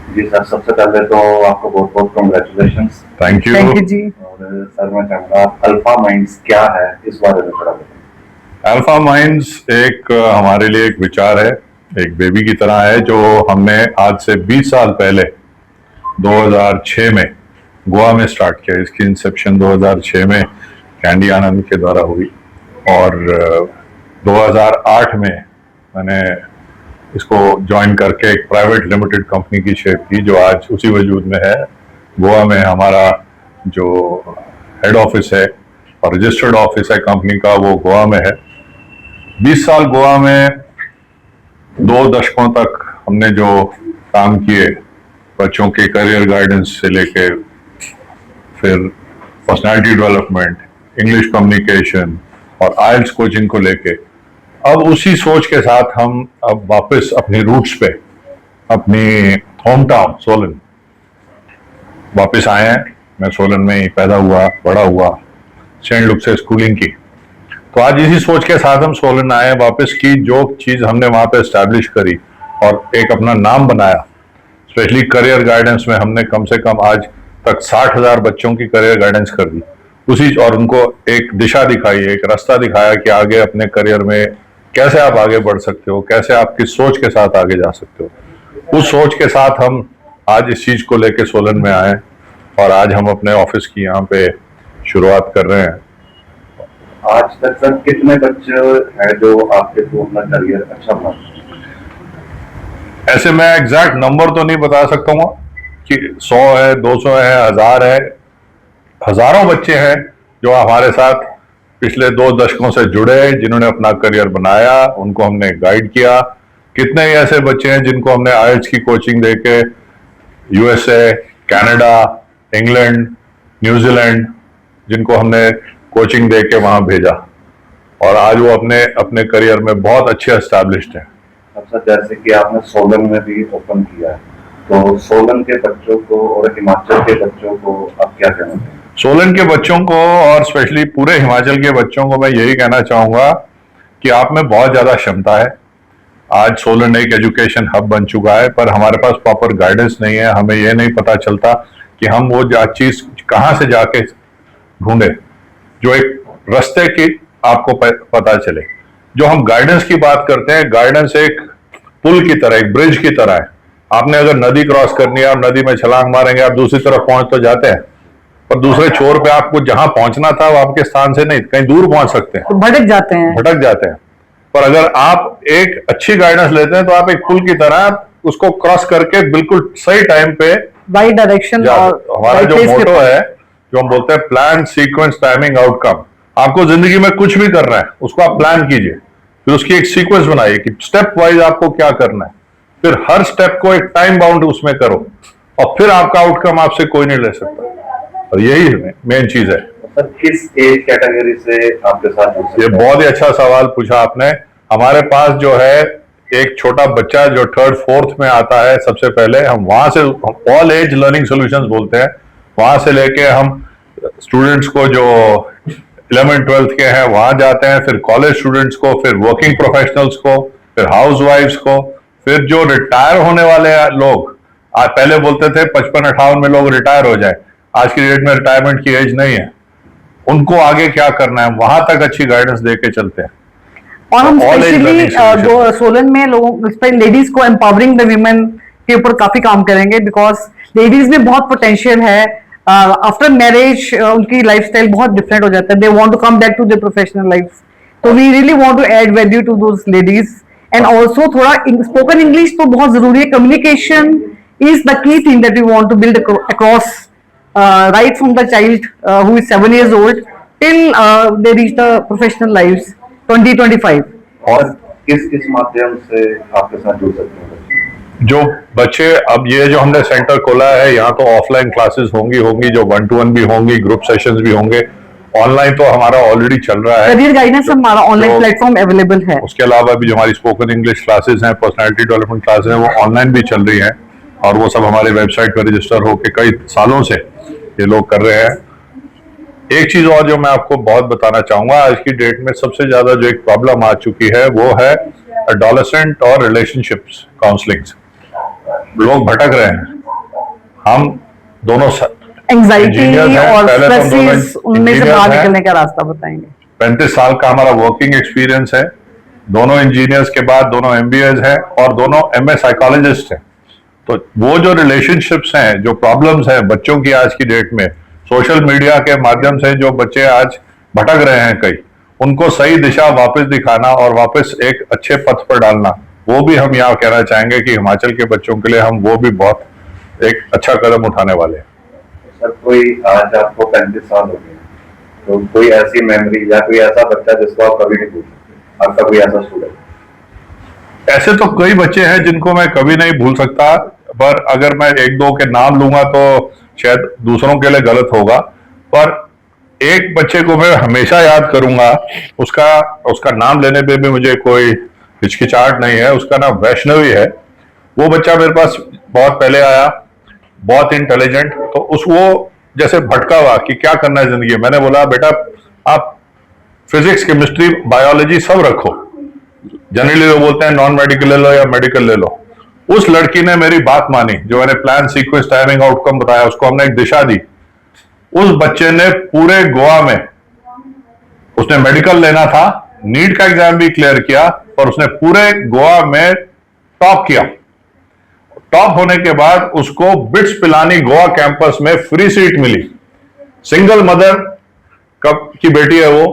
जी sir, सबसे पहले तो आपको बहुत बहुत congratulations. Thank you. Thank you जी। और सर मैं चाहूँगा अल्फा माइंड्स क्या है इस बारे में थोड़ा बताएं। अल्फा माइंड्स एक हमारे लिए एक विचार है, एक बेबी की तरह है, जो हमने आज से 20 साल पहले 2006 में गोवा में स्टार्ट किया। इसकी इंसेप्शन 2006 में कैंडी आनंद के द्वारा हुई और 2008 में मैंने इसको ज्वाइन करके एक प्राइवेट लिमिटेड कंपनी की शेप की, जो आज उसी वजूद में है। गोवा में हमारा जो हेड ऑफिस है और रजिस्टर्ड ऑफिस है कंपनी का, वो गोवा में है। 20 साल गोवा में 2 दशकों तक हमने जो काम किए, बच्चों के करियर गाइडेंस से लेके फिर पर्सनालिटी डेवलपमेंट, इंग्लिश कम्युनिकेशन और आइल्स कोचिंग को लेके, अब उसी सोच के साथ हम अब वापस अपनी रूट्स पे, अपनी होम टाउन सोलन वापस आए हैं। मैं सोलन में ही पैदा हुआ, बड़ा हुआ, सेंट लुक से स्कूलिंग की। तो आज इसी सोच के साथ हम सोलन आए वापस की, जो चीज हमने वहां पे एस्टैब्लिश करी और एक अपना नाम बनाया। स्पेशली करियर गाइडेंस में हमने कम से कम आज तक 60,000 बच्चों की करियर गाइडेंस कर दी उसी, और उनको एक दिशा दिखाई, एक रास्ता दिखाया कि आगे अपने करियर में कैसे आप आगे बढ़ सकते हो, कैसे आप किस सोच के साथ आगे जा सकते हो। उस सोच के साथ हम आज इस चीज को लेके सोलन में आए और आज हम अपने ऑफिस की यहाँ पे शुरुआत कर रहे हैं। आज तक सर कितने बच्चे हैं जो आपके थ्रू अपना करियर अच्छा बना? ऐसे मैं एग्जैक्ट नंबर तो नहीं बता सकता हूँ कि 100 है, 200 है, 1000 है। हजारों बच्चे हैं जो हमारे साथ पिछले 2 दशकों से जुड़े, जिन्होंने अपना करियर बनाया, उनको हमने गाइड किया। कितने ही ऐसे बच्चे हैं जिनको हमने आइल्स की कोचिंग देके यूएसए, कनाडा, इंग्लैंड, न्यूजीलैंड, जिनको हमने कोचिंग देके वहां भेजा और आज वो अपने अपने करियर में बहुत अच्छे एस्टैब्लिश्ड हैं। अब सर जैसे कि आपने सोलन में भी ओपन किया है, तो सोलन के बच्चों को और हिमाचल के बच्चों को आप क्या कहना चाहेंगे? सोलन के बच्चों को और स्पेशली पूरे हिमाचल के बच्चों को मैं यही कहना चाहूंगा कि आप में बहुत ज्यादा क्षमता है। आज सोलन एक एजुकेशन हब बन चुका है, पर हमारे पास प्रॉपर गाइडेंस नहीं है। हमें यह नहीं पता चलता कि हम वो चीज कहाँ से जाके ढूंढे, जो एक रास्ते की आपको पता चले। जो हम गाइडेंस की बात करते हैं, गाइडेंस एक पुल की तरह, एक ब्रिज की तरह है। आपने अगर नदी क्रॉस करनी है, आप नदी में छलांग मारेंगे, आप दूसरी तरफ पहुंच तो जाते हैं, पर दूसरे छोर पे आपको जहां पहुंचना था वो आपके स्थान से नहीं, कहीं दूर पहुंच सकते हैं, तो भटक जाते हैं। भटक जाते हैं। पर अगर आप एक अच्छी गाइडेंस लेते हैं तो आप एक पुल की तरह उसको क्रॉस करके बिल्कुल सही टाइम पे राइट डायरेक्शन और हमारा जो मोटो है, जो हम बोलते हैं प्लान, सीक्वेंस, टाइमिंग, आउटकम। आपको जिंदगी में कुछ भी करना है, उसको आप प्लान कीजिए, फिर उसकी एक सीक्वेंस बनाइए कि स्टेप वाइज आपको क्या करना है, फिर हर स्टेप को एक टाइम बाउंड उसमें करो और फिर आपका आउटकम आपसे कोई नहीं ले सकता। और यही मेन चीज है। सर किस एज कैटेगरी से आपके साथ जुड़ सकते ये हैं? बहुत ही अच्छा सवाल पूछा आपने। हमारे पास जो है एक छोटा बच्चा जो 3rd 4th में आता है, सबसे पहले हम वहां से ऑल एज लर्निंग सॉल्यूशंस बोलते हैं, वहां से लेके हम स्टूडेंट्स को जो 11th 12th के हैं वहां जाते हैं, फिर कॉलेज स्टूडेंट्स को, फिर वर्किंग प्रोफेशनल्स को, फिर हाउस वाइफ्स को, फिर जो रिटायर होने वाले लोग, आज पहले बोलते थे 55-58 में लोग रिटायर हो जाए, आज की डेट में रिटायरमेंट की एज नहीं है, उनको आगे क्या करना है वहां तक अच्छी गाइडेंस देके चलते हैं। और हम All age specially learning solution। Solan में लोगों, लेडीज को एम्पावरिंग द वीमेन के ऊपर काफी काम करेंगे, बिकॉज लेडीज में बहुत पोटेंशियल है। आफ्टर मैरिज उनकी लाइफस्टाइल बहुत डिफरेंट हो जाता है, they want to come back to their professional life, तो we really want to add value to those ladies. And also थोड़ा स्पोकन इंग्लिश तो बहुत जरूरी है, communication is the key thing that we want to build across, right from the child who is 7 years old till they reach the professional lives 2025। और किस माध्यम से आपके साथ जुड़ सकते हैं? जो बच्चे, अब ये जो हमने सेंटर खोला है, यहाँ तो ऑफलाइन क्लासेस होंगी जो 1-to-1 भी होंगी, ग्रुप सेशंस भी होंगे। ऑनलाइन तो हमारा ऑलरेडी चल रहा है, करियर गाइडेंस हमारा ऑनलाइन प्लेटफॉर्म अवेलेबल है। उसके अलावा भी जो हमारी स्पोकन इंग्लिश क्लासेस हैं, पर्सनालिटी डेवलपमेंट क्लासेस हैं, वो ऑनलाइन भी चल रही हैं और वो सब हमारे वेबसाइट पर रजिस्टर होकर कई सालों से ये लोग कर रहे हैं। एक चीज और जो मैं आपको बहुत बताना चाहूंगा, आज की डेट में सबसे ज्यादा जो एक प्रॉब्लम आ चुकी है वो है एडोलेसेंट और रिलेशनशिप्स काउंसलिंग। लोग भटक रहे हैं, हम दोनों एंजाइटी engineers हैं, और पहले तो हम दोनों स्ट्रेसेस उनमें से engineers बाहर हैं। निकलने का रास्ता बताएंगे। 35 साल का हमारा वर्किंग एक्सपीरियंस है। दोनों इंजीनियर्स के बाद दोनों MBAs हैं और दोनों MA साइकोलॉजिस्ट हैं। तो वो जो रिलेशनशिप्स हैं, जो प्रॉब्लम्स हैं बच्चों की आज की डेट में, सोशल मीडिया के माध्यम से जो बच्चे आज भटक रहे हैं कई, उनको सही दिशा वापस दिखाना और वापस एक अच्छे पथ पर डालना, वो भी हम यहाँ कहना चाहेंगे कि हिमाचल के बच्चों के लिए हम वो भी बहुत एक अच्छा कदम उठाने वाले हैं। सर, कोई आज आपको 35 साल हो गए, तो कोई ऐसी मेमोरी या कोई ऐसा बच्चा जिसको आप कभी नहीं भूल सकते, आपका कोई ऐसा स्टूडेंट? ऐसे तो कई बच्चे हैं जिनको मैं कभी नहीं भूल सकता, पर अगर मैं एक दो के नाम लूंगा तो शायद दूसरों के लिए गलत होगा। पर एक बच्चे को मैं हमेशा याद करूंगा, उसका नाम लेने पे भी मुझे कोई हिचकिचाहट नहीं है। उसका नाम वैष्णवी है। वो बच्चा मेरे पास बहुत पहले आया, बहुत इंटेलिजेंट, तो वो जैसे भटका हुआ कि क्या करना है जिंदगी में। मैंने बोला बेटा आप फिजिक्स, केमिस्ट्री, बायोलॉजी सब रखो, जनरली लोग बोलते हैं नॉन मेडिकल ले लो या मेडिकल ले लो। उस लड़की ने मेरी बात मानी, जो मैंने प्लान, सीक्वेंस, टाइमिंग, आउटकम बताया, उसको हमने एक दिशा दी। उस बच्चे ने पूरे गोवा में, उसने मेडिकल लेना था, नीट का एग्जाम भी क्लियर किया और उसने पूरे गोवा में टॉप किया। टॉप होने के बाद उसको बिट्स पिलानी गोवा कैंपस में फ्री सीट मिली। सिंगल मदर की बेटी है वो,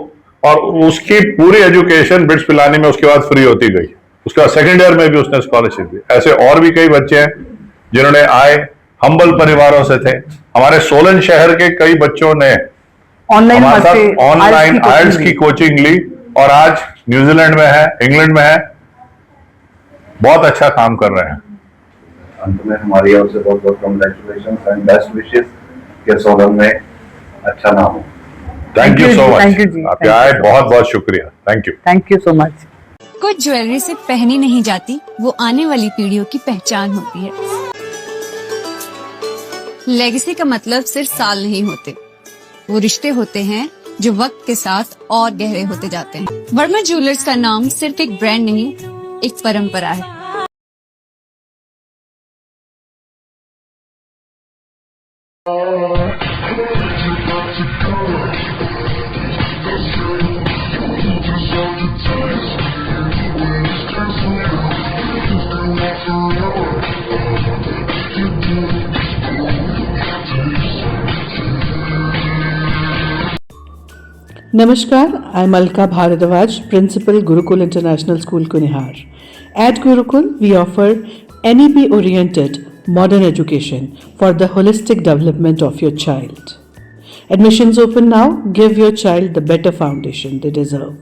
और उसकी पूरी एजुकेशन बिट्स पिलानी में उसके बाद फ्री होती गई। उसके बाद सेकेंड ईयर में भी उसने स्कॉलरशिप दी। ऐसे और भी कई बच्चे हैं जिन्होंने आए, हम्बल परिवारों से थे। हमारे सोलन शहर के कई बच्चों ने हमारे साथ ऑनलाइन आइल्स की कोचिंग ली और आज न्यूजीलैंड में है, इंग्लैंड में है, बहुत अच्छा काम कर रहे हैं। अंत में हमारी ओर से बहुत बहुत कॉन्ग्रेचुलेशन एंड बेस्ट विशेस के सोलन में अच्छा नाम हो। Thank you so Thank you much, जी, आप thank आए, you. बहुत बहुत शुक्रिया। Thank you so much. कुछ ज्वेलरी सिर्फ पहनी नहीं जाती, वो आने वाली पीढ़ियों की पहचान होती है। लेगेसी का मतलब सिर्फ साल नहीं होते, वो रिश्ते होते हैं जो वक्त के साथ और गहरे होते जाते हैं। वर्मा ज्वेलर्स का नाम सिर्फ एक ब्रांड नहीं, एक परंपरा है। Namaskar, I'm Alka Bharadwaj, Principal Gurukul International School, Kunihar. At Gurukul, we offer NEP-oriented modern education for the holistic development of your child. Admissions open now. Give your child the better foundation they deserve.